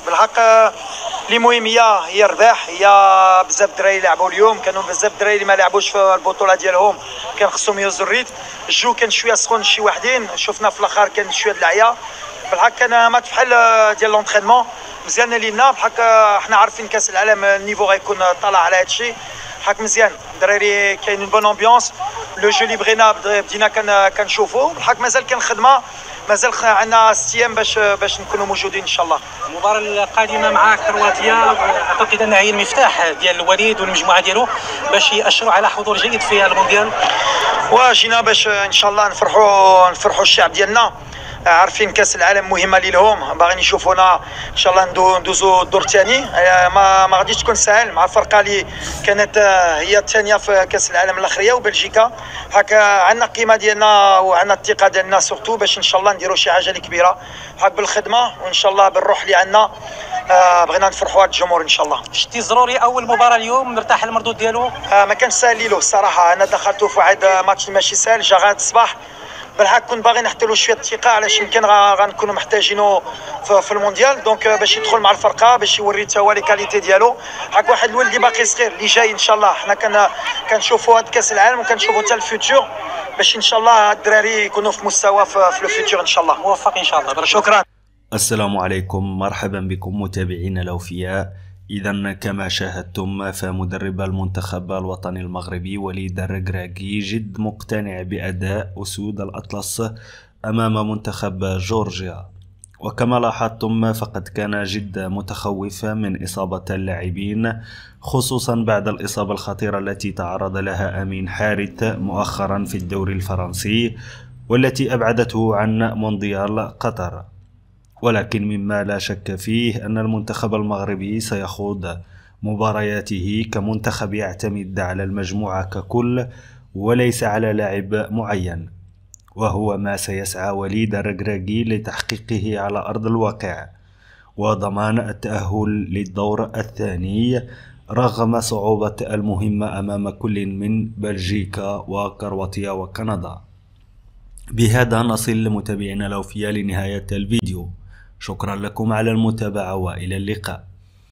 بالحق اللي مهم هي الرباح. هي بزاف الدراري لعبوا اليوم، كانوا بزاف الدراري اللي ما لعبوش في البطوله ديالهم، كان خصهم يهزوا الريتم. الجو كان شويه سخون شي وحدين، شفنا في الاخر كان شويه د العيا. بالحق كان ماتش بحال ديال لونطرينمون مزيان لينا. بالحق حنا عارفين كاس العالم النيفو غيكون طالع على هادشي. بالحق مزيان الدراري، كاين اون بون امبيونس. لو جو اللي بغينا بدينا كنشوفوا. بالحق مازال كاين خدمه، مازال عندنا 6 ايام باش نكونوا موجودين ان شاء الله. المباراه القادمه مع كرواتيا اعتقد انها هي المفتاح ديال الوليد والمجموعه ديالو باش يأشروا على حضور جيد في المونديال. وجينا باش ان شاء الله نفرحوا الشعب ديالنا. عارفين كاس العالم مهمه ليهم، باغيين يشوفونا ان شاء الله ندوزو الدور الثاني. ما غاديش تكون سهل مع الفرقه اللي كانت هي الثانيه في كاس العالم الاخريه وبلجيكا. هكا عندنا القيمه ديالنا وعندنا الثقه ديالنا سورتو باش ان شاء الله نديروا شي حاجه اللي كبيره هاك بالخدمه وان شاء الله بالروح اللي عندنا. بغينا نفرحوا هذا الجمهور ان شاء الله. شتي ضروري اول مباراه اليوم مرتاح المردود ديالو؟ ما كانش ساهل ليلو الصراحه. انا دخلت في واحد ماتش ماشي ساهل، جا غاد الصباح. بالحق كنت باغي نحط له شويه الثقه، علاش يمكن غنكونوا محتاجينه في المونديال. دونك باش يدخل مع الفرقه باش يوري حتى هو لي كاليتي ديالو. حق واحد الولد اللي باقي صغير اللي جاي ان شاء الله. حنا كنشوفوا هذا كاس العالم وكنشوفوا حتى الفيوتور باش ان شاء الله الدراري يكونوا في مستوى في الفيوتور ان شاء الله. موفق ان شاء الله. شكرا. السلام عليكم، مرحبا بكم متابعينا الأوفياء. إذا كما شاهدتم فمدرب المنتخب الوطني المغربي وليد الركراكي جد مقتنع بأداء أسود الأطلس أمام منتخب جورجيا، وكما لاحظتم فقد كان جد متخوف من إصابة اللاعبين، خصوصا بعد الإصابة الخطيرة التي تعرض لها أمين حارث مؤخرا في الدوري الفرنسي والتي أبعدته عن مونديال قطر. ولكن مما لا شك فيه أن المنتخب المغربي سيخوض مبارياته كمنتخب يعتمد على المجموعة ككل وليس على لاعب معين، وهو ما سيسعى وليد الركراكي لتحقيقه على أرض الواقع وضمان التأهل للدور الثاني رغم صعوبة المهمة أمام كل من بلجيكا وكرواتيا وكندا. بهذا نصل متابعينا الأوفياء لنهاية الفيديو. شكرا لكم على المتابعة وإلى اللقاء.